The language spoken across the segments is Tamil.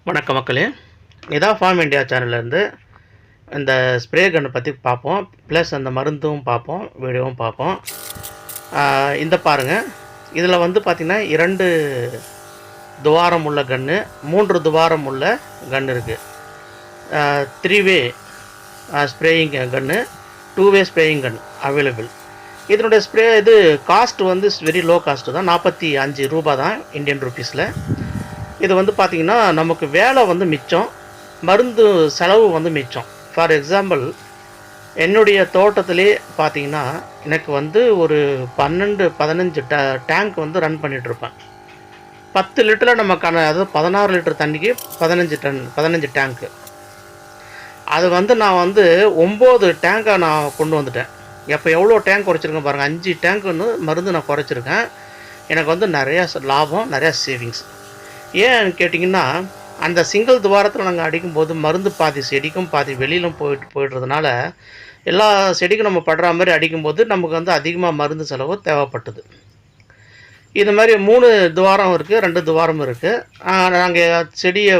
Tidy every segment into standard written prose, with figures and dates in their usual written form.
வணக்கம் மக்களே. நிதா ஃபார்ம் இந்தியா சேனல்லேருந்து இந்த ஸ்ப்ரே கன்னை பற்றி பார்ப்போம். ப்ளஸ் அந்த மருந்தும் பார்ப்போம், வீடியோவும் பார்ப்போம். இந்த பாருங்கள், இதில் வந்து பார்த்திங்கன்னா 2 துவாரம் உள்ள கன்று, 3 துவாரம் உள்ள கன்று இருக்குது. 3 வே ஸ்ப்ரேயிங் கன்று, 2 வே ஸ்ப்ரேயிங் கன் அவைலபிள். இதனுடைய ஸ்ப்ரே காஸ்ட் வந்து வெரி லோ காஸ்ட்டு தான், 45 ரூபா தான் இந்தியன் ருப்பீஸில். இது வந்து பார்த்திங்கன்னா நமக்கு வேலை வந்து மிச்சம், மருந்து செலவு வந்து மிச்சம். ஃபார் எக்ஸாம்பிள், என்னுடைய தோட்டத்திலே பார்த்திங்கன்னா எனக்கு வந்து ஒரு 12-15 டேங்க் வந்து ரன் பண்ணிகிட்ருப்பேன். 10 லிட்டரில் நமக்கான, அதாவது 16 லிட்டர் தண்ணிக்கு 15 டேங்க்கு. அது வந்து நான் வந்து 9 டேங்கை நான் கொண்டு வந்துட்டேன். எப்போ எவ்வளோ டேங்க் குறைச்சிருக்கேன் பாருங்கள். 5 டேங்க் வந்து மருந்து நான் குறைச்சிருக்கேன். எனக்கு வந்து நிறையா லாபம், நிறையா சேவிங்ஸ். ஏன்னு கேட்டிங்கன்னா, அந்த சிங்கிள் துவாரத்தில் நாங்கள் அடிக்கும்போது மருந்து பாதி செடிக்கும் பாதி வெளியிலும் போயிடுறதுனால எல்லா செடிக்கும் நம்ம படுற மாதிரி அடிக்கும்போது நமக்கு வந்து அதிகமாக மருந்து செலவு தேவைப்பட்டது. இது மாதிரி 3 துவாரம் இருக்குது, 2 துவாரம் இருக்குது. நாங்கள் செடியை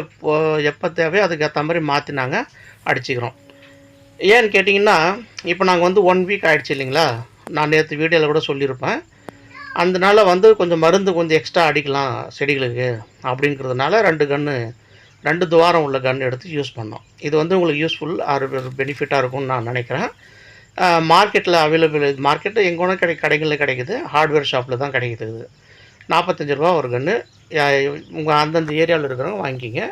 எப்போ தேவையோ அதுக்கு ஏற்ற மாதிரி மாற்றி நாங்கள் அடிச்சுக்கிறோம். ஏன்னு கேட்டிங்கன்னா, இப்போ நாங்கள் வந்து 1 வீக் ஆகிடுச்சு இல்லைங்களா, நான் நேற்று வீடியோவில் கூட சொல்லியிருப்பேன். அதனால வந்து கொஞ்சம் மருந்து கொஞ்சம் எக்ஸ்ட்ரா அடிக்கலாம் செடிகளுக்கு அப்படிங்கிறதுனால 2 துவாரம் உள்ள கன் எடுத்து யூஸ் பண்ணோம். இது வந்து உங்களுக்கு யூஸ்ஃபுல் ஆர் பெனிஃபிட்டாக இருக்கும்னு நான் நினைக்கிறேன். மார்க்கெட்டில் அவைலபிள், மார்க்கெட்டு எங்கே வேணால் கடைகளில் கிடைக்குது, ஹார்ட்வேர் ஷாப்பில் தான் கிடைக்குது. இது 45 ரூபா ஒரு கன்று. உங்கள் அந்தந்த ஏரியாவில் இருக்கிறவங்க வாங்கிக்கிங்க.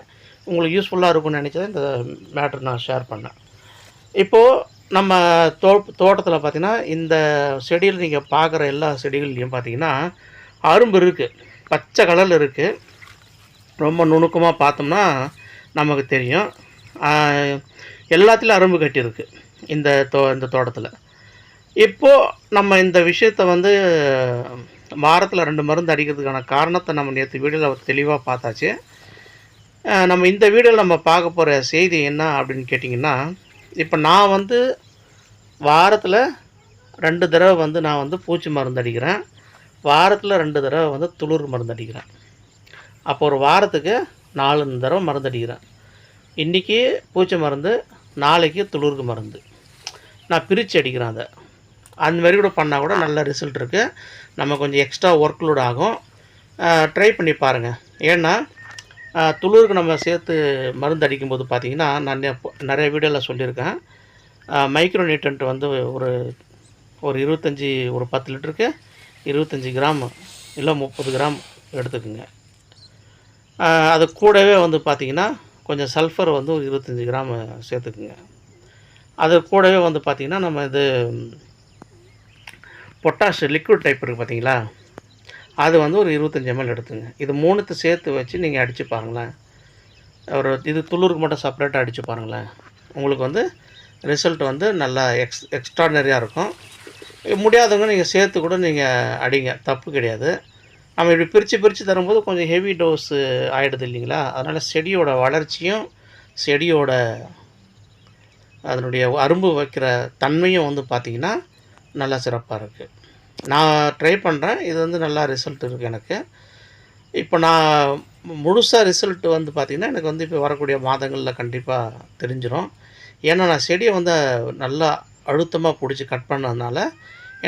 உங்களுக்கு யூஸ்ஃபுல்லாக இருக்கும்னு நினச்சதை இந்த மேட்ரு நான் ஷேர் பண்ணேன். இப்போது நம்ம தோட்டத்தில் பார்த்திங்கன்னா, இந்த செடியில் நீங்கள் பார்க்குற எல்லா செடிகள்லையும் பார்த்திங்கன்னா அரும்பு இருக்குது, பச்சை கலரில் இருக்குது. ரொம்ப நுணுக்கமாக பார்த்தோம்னா நமக்கு தெரியும். எல்லாத்துலேயும் அரும்பு கட்டியிருக்கு இந்த தோட்டத்தில். இப்போது நம்ம இந்த விஷயத்தை வந்து வாரத்தில் 2 மருந்து அடிக்கிறதுக்கான காரணத்தை நம்ம நேற்று வீடியோவில் தெளிவாக பார்த்தாச்சு. நம்ம இந்த வீடியோவில் நம்ம பார்க்க போகிற செய்தி என்ன அப்படின்னு கேட்டிங்கன்னா, இப்போ நான் வந்து வாரத்தில் 2 தடவை வந்து நான் வந்து பூச்சி மருந்து அடிக்கிறேன், வாரத்தில் 2 தடவை வந்து துளிர் மருந்து அடிக்கிறேன். அப்போ ஒரு வாரத்துக்கு 4 தடவை மருந்து அடிக்கிறேன். இன்றைக்கி பூச்சி மருந்து, நாளைக்கு துளிருக்கு மருந்து. நான் பிரித்து அடிக்கிறேன். அந்த மாதிரி கூட பண்ணால் கூட நல்ல ரிசல்ட் இருக்குது. நம்ம கொஞ்சம் எக்ஸ்ட்ரா ஒர்க் லோட் ஆகும். ட்ரை பண்ணி பாருங்கள். ஏன்னா துளிருக்கு நம்ம சேர்த்து மருந்து அடிக்கும்போது பார்த்திங்கன்னா, நான் நிறைய வீடியோவில் சொல்லியிருக்கேன். மைக்ரோ நியூட்ரன்ட் வந்து ஒரு 25, ஒரு 10 லிட்டருக்கு 25 கிராம் இல்லை 30 கிராம் எடுத்துக்குங்க. அது கூடவே வந்து பார்த்திங்கன்னா கொஞ்சம் சல்ஃபர் வந்து ஒரு 25 கிராம் சேர்த்துக்குங்க. அது கூடவே வந்து பார்த்திங்கன்னா நம்ம பொட்டாஷ் லிக்விட் டைப் இருக்குது பார்த்திங்களா, அது வந்து ஒரு 25 ml எடுத்துங்க. இது 3 சேர்த்து வச்சு நீங்கள் அடித்து பாருங்களேன். இது துளிருக்கு மட்டும் செப்பரேட்டாக அடித்து பாருங்களேன். உங்களுக்கு வந்து ரிசல்ட் வந்து நல்லா எக்ஸ்ட்ராடனரியாக இருக்கும். முடியாதவங்க நீங்கள் சேர்த்து கூட நீங்கள் அடிங்க, தப்பு கிடையாது. நம்ம இப்படி பிரித்து தரும்போது கொஞ்சம் ஹெவி டோஸ் ஆகிடுது இல்லைங்களா. அதனால் செடியோட வளர்ச்சியும் செடியோட அதனுடைய அரும்பு வைக்கிற தன்மையும் வந்து பார்த்திங்கன்னா நல்லா சிறப்பாக இருக்குது. நான் ட்ரை பண்ணுறேன். இது வந்து நல்லா ரிசல்ட் இருக்குது எனக்கு. இப்போ நான் முழுசாக ரிசல்ட் வந்து பார்த்திங்கன்னா எனக்கு வந்து இப்போ வரக்கூடிய மாதங்களில் கண்டிப்பாக தெரிஞ்சிடும். ஏன்னா நான் செடியை வந்து நல்லா அழுத்தமாக பிடிச்சி கட் பண்ணதுனால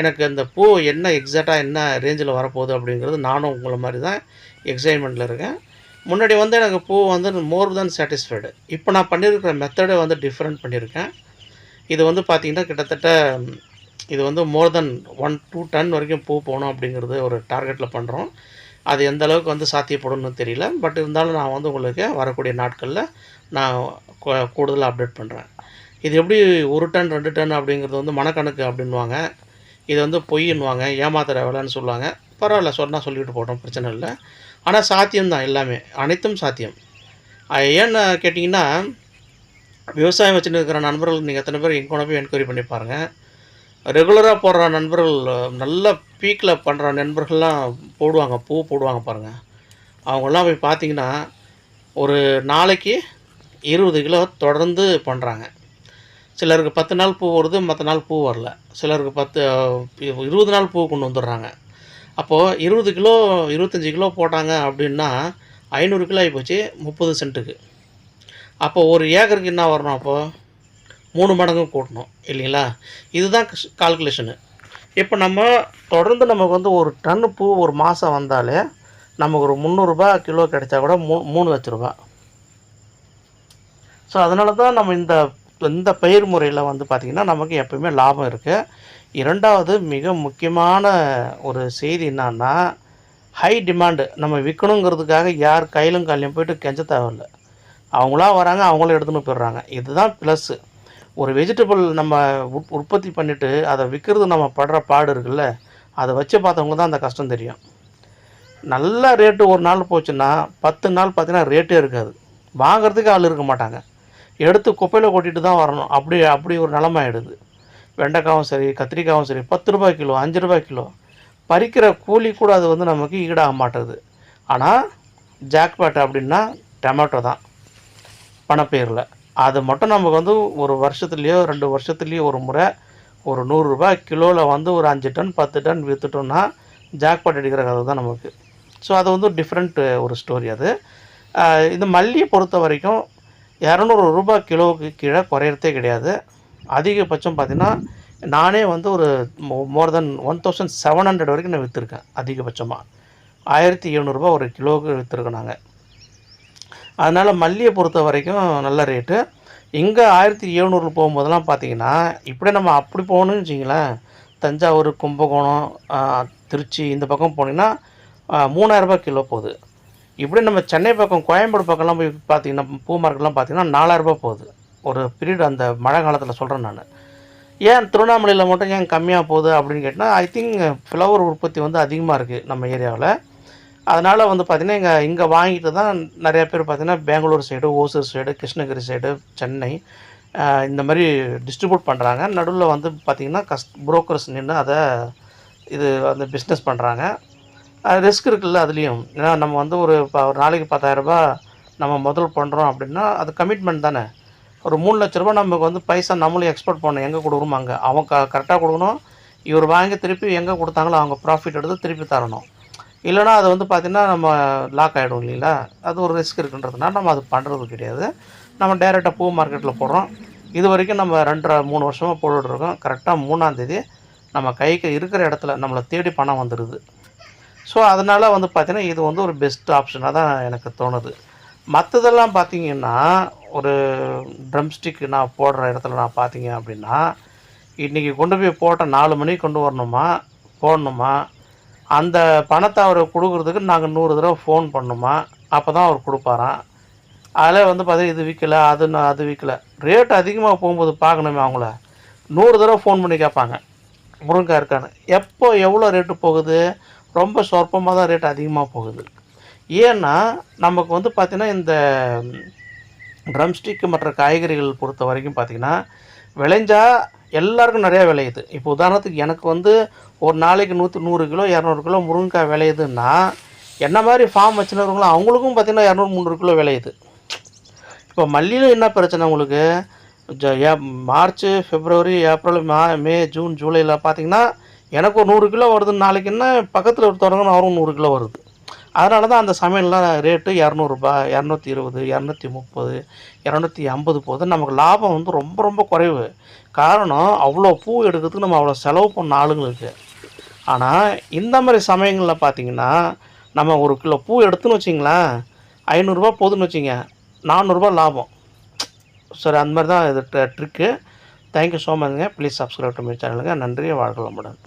எனக்கு அந்த பூ என்ன எக்ஸாக்டாக என்ன ரேஞ்சில் வரப்போகுது அப்படிங்கிறது நானும் உங்களை மாதிரி தான் எக்ஸைட்மெண்ட்டில் இருக்கேன். முன்னாடி வந்து எனக்கு பூ வந்து மோர் தென் சாட்டிஸ்ஃபைடு. இப்போ நான் பண்ணியிருக்கிற மெத்தடை வந்து டிஃப்ரெண்ட் பண்ணியிருக்கேன். இது வந்து பார்த்திங்கன்னா கிட்டத்தட்ட இது வந்து மோர் தென் 1-2 டன் வரைக்கும் பூ போகணும் அப்படிங்கிறது ஒரு டார்கெட்டில் பண்ணுறோம். அது எந்த அளவுக்கு வந்து சாத்தியப்படும்னு தெரியல. பட் இருந்தாலும் நான் வந்து உங்களுக்கு வரக்கூடிய நாட்களில் நான் கூடுதலாக அப்டேட் பண்ணுறேன். இது எப்படி 1 டன் 2 டன் அப்படிங்கிறது வந்து மனக்கணக்கு அப்படின்வாங்க. இது வந்து பொய்ன்னுவாங்க, ஏமாத்துற வேலைன்னு சொல்லுவாங்க. பரவாயில்ல, சொன்னால் சொல்லிட்டு போட்டோம், பிரச்சனை இல்லை. ஆனால் சாத்தியம்தான், எல்லாமே அனைத்தும் சாத்தியம். ஏன்னு கேட்டிங்கன்னா, விவசாயம் வச்சுன்னு இருக்கிற நண்பர்கள் நீங்கள் எத்தனை பேர் எங்கே போய் என்கொயரி பண்ணி பாருங்கள். ரெகுலராக போடுற நண்பர்கள், நல்ல பீக்கில் பண்ணுற நண்பர்கள்லாம் பூ போடுவாங்க பாருங்கள். அவங்களாம் போய் பார்த்திங்கன்னா ஒரு நாளைக்கு 20 கிலோ தொடர்ந்து பண்ணுறாங்க. சிலருக்கு 10 நாள் பூ வருது, மற்ற நாள் பூ வரல. சிலருக்கு 20 நாள் பூ கொண்டு வந்துடுறாங்க. அப்போது 20 கிலோ 25 கிலோ போட்டாங்க அப்படின்னா 500 கிலோ ஆகிப்போச்சு 30 சென்ட்டுக்கு. அப்போ ஒரு ஏக்கருக்கு என்ன வரணும்? அப்போது 3 மடங்கு கூட்டணும் இல்லைங்களா? இதுதான் கால்குலேஷனு. இப்போ நம்ம தொடர்ந்து நமக்கு வந்து ஒரு டன்னு பூ ஒரு மாதம் வந்தாலே நமக்கு ஒரு 300 கிலோ கிடைச்சா கூட 3 லட்ச ரூபா. ஸோ அதனால தான் நம்ம இந்த பயிர் முறையில் வந்து பார்த்திங்கன்னா நமக்கு எப்போயுமே லாபம் இருக்குது. இரண்டாவது மிக முக்கியமான ஒரு செய்தி என்னான்னா, ஹை டிமாண்டு. நம்ம விற்கணுங்கிறதுக்காக யார் கையிலும் காலையும் போய்ட்டு கெஞ்ச தேவையில்ல. அவங்களா வராங்க, அவங்களே எடுத்துன்னு போயிடுறாங்க. இதுதான் ப்ளஸ்ஸு. ஒரு வெஜிடபிள் நம்ம உற்பத்தி பண்ணிவிட்டு அதை விற்கிறது நம்ம படுற பாடு இருக்குல்ல, அதை வச்சு பார்த்தவங்க தான் அந்த கஷ்டம் தெரியும். நல்ல ரேட்டு ஒரு நாள் போச்சுன்னா 10 நாள் பார்த்தீங்கன்னா ரேட்டே இருக்காது. வாங்கிறதுக்கு ஆள் இருக்க மாட்டாங்க. எடுத்து குப்பையில் கொட்டிட்டு தான் வரணும். அப்படி ஒரு நிலமை ஆகிடுது. வெண்டைக்காவும் சரி, கத்திரிக்காயும் சரி, 10 ரூபாய் கிலோ, 5 ரூபாய் கிலோ. பறிக்கிற கூலி கூட அது வந்து நமக்கு ஈடாக மாட்டுது. ஆனால் ஜாக்பாட் அப்படின்னா டொமேட்டோ தான் பணப்பயிரில். அது மட்டும் நமக்கு வந்து ஒரு வருஷத்துலேயோ 2 வருஷத்துலேயோ ஒரு முறை ஒரு 100 ரூபாய் கிலோவில் வந்து ஒரு 5 டன் 10 டன் விற்றுட்டோம்னா ஜாக்பாட் அடிக்கிற கதை தான் நமக்கு. ஸோ அது வந்து டிஃப்ரெண்ட் ஒரு ஸ்டோரி அது. இந்த மல்லியை பொறுத்த வரைக்கும் 200 ரூபாய் கிலோவுக்கு கீழே குறையிறதே கிடையாது. அதிகபட்சம் பார்த்திங்கன்னா நானே வந்து ஒரு மோர் தென் 1700 வரைக்கும் நான் விற்றுருக்கேன். அதிகபட்சமாக 1700 ஒரு கிலோவுக்கு விற்றுருக்கோம் நாங்கள். அதனால் மல்லியை பொறுத்த வரைக்கும் நல்ல ரேட்டு. இங்கே 1700 போகும்போதெல்லாம் பார்த்தீங்கன்னா, இப்படியே நம்ம அப்படி போகணும்னு வச்சிங்களேன், தஞ்சாவூர், கும்பகோணம், திருச்சி இந்த பக்கம் போனீங்கன்னா 3000 ரூபாய் கிலோ போகுது. இப்படி நம்ம சென்னை பக்கம், கோயம்பேடு பக்கம்லாம் போய் பார்த்தீங்கன்னா, பூ மார்க்கெட்லாம் பார்த்தீங்கன்னா 4000 ரூபாய் போகுது. ஒரு பீரியட் அந்த மழை காலத்தில் சொல்கிறேன் நான். ஏன் திருவண்ணாமலையில் மட்டும் ஏன் கம்மியாக போகுது அப்படின்னு கேட்டால், ஐ திங்க் ஃப்ளவர் உற்பத்தி வந்து அதிகமாக இருக்குது நம்ம ஏரியாவில். அதனால் வந்து பார்த்திங்கன்னா இங்கே வாங்கிட்டு தான் நிறையா பேர் பார்த்திங்கன்னா Bangalore side, Hosur side, Krishnagiri side, Chennai இந்த மாதிரி டிஸ்ட்ரிபியூட் பண்ணுறாங்க. நடுவில் வந்து பார்த்திங்கன்னா புரோக்கர்ஸ் நின்று அதை அந்த பிஸ்னஸ் பண்ணுறாங்க. ரிஸ்க் இருக்குல்ல அதுலேயும். ஏன்னா நம்ம வந்து ஒரு நாளைக்கு 10,000 ரூபாய் நம்ம முதல் பண்ணுறோம் அப்படின்னா அது கமிட்மெண்ட் தானே. ஒரு 3 லட்ச ரூபா நமக்கு வந்து பைசா நம்மளும் எக்ஸ்போர்ட் பண்ணணும். எங்கே கொடுக்கணுமோ அங்கே அவங்க கரெக்டாக கொடுக்கணும். இவர் வாங்கி திருப்பி எங்கே கொடுத்தாங்களோ அவங்க ப்ராஃபிட் எடுத்து திருப்பி தரணும். இல்லைனா அது வந்து பார்த்திங்கன்னா நம்ம லாக் ஆகிடும் இல்லைங்களா. அது ஒரு ரிஸ்க் இருக்குன்றதுனால நம்ம அது பண்ணுறது கிடையாது. நம்ம டைரெக்டாக பூ மார்க்கெட்டில் போடுறோம். இது வரைக்கும் நம்ம 2-3 வருஷமாக போட்டுட்ருக்கோம். கரெக்டாக 3ஆம் தேதி நம்ம கைக்கு இருக்கிற இடத்துல நம்மளை தேடி பணம் வந்துடுது. ஸோ அதனால் வந்து பார்த்திங்கன்னா இது வந்து ஒரு பெஸ்ட் ஆப்ஷனாக தான் எனக்கு தோணுது. மற்றதெல்லாம் பார்த்திங்கன்னா ஒரு ட்ரம்ஸ்டிக் நான் போடுற இடத்துல நான் பார்த்தீங்க அப்படின்னா, இன்றைக்கி கொண்டு போய் போட்ட 4 மணிக்கு கொண்டு வரணுமா, போடணுமா, அந்த பணத்தை அவர் கொடுக்குறதுக்கு நாங்கள் 100 தடவை ஃபோன் பண்ணணுமா, அப்போ தான் அவர் கொடுப்பாராம். அதில் வந்து பார்த்தீங்கன்னா இது விற்கலை, அது விற்கலை. ரேட் அதிகமாக போகும்போது பார்க்கணுமே அவங்கள. 100 தடவை ஃபோன் பண்ணி கேட்பாங்க முருங்கை இருக்கான்னு. எப்போ எவ்வளோ ரேட்டு போகுது? ரொம்ப சொற்பமாக தான் ரேட் அதிகமாக போகுது. ஏன்னா நமக்கு வந்து பார்த்திங்கன்னா இந்த ட்ரம்ஸ்டிக்கு மற்ற காய்கறிகள் பொறுத்த வரைக்கும் பார்த்திங்கன்னா விளைஞ்சா எல்லாருக்கும் நிறையா விளையுது. இப்போ உதாரணத்துக்கு எனக்கு வந்து ஒரு நாளைக்கு 100 கிலோ 200 கிலோ முருங்கைக்காய் விளையுதுன்னா, என்ன மாதிரி ஃபார்ம் வச்சுருக்கிறவங்களும் அவங்களுக்கும் பார்த்திங்கன்னா 200-300 கிலோ விளையுது. இப்போ மல்லியில் என்ன பிரச்சனை உங்களுக்கு? மார்ச், பிப்ரவரி, ஏப்ரல், மே, ஜூன், ஜூலையில் பார்த்திங்கன்னா எனக்கு ஒரு 100 கிலோ வருதுன்னு நாளைக்கு என்ன பக்கத்தில் ஒருத்தவங்க அவரும் 100 கிலோ வருது. அதனால தான் அந்த சமையல்லாம் ரேட்டு 200 ரூபாய், 220, 230, 250 போகுது. நமக்கு லாபம் வந்து ரொம்ப ரொம்ப குறைவு. காரணம் அவ்வளோ பூ எடுக்கிறதுக்கு நம்ம அவ்வளோ செலவு பண்ண ஆளுங்களுக்கு. ஆனால் இந்த மாதிரி சமயங்களில் பார்த்திங்கன்னா நம்ம 1 கிலோ பூ எடுத்துன்னு வச்சிங்களேன், 500 ரூபா போதுன்னு வச்சிங்க, 400 ரூபா லாபம். சரி, அந்த மாதிரி தான் இது ட்ரிக்கு. தேங்க்யூ ஸோ மச்ங்க. ப்ளீஸ் சப்ஸ்கிரைப் டு மை சேனலுங்க. நன்றி, வாழ்க வளமுடன்.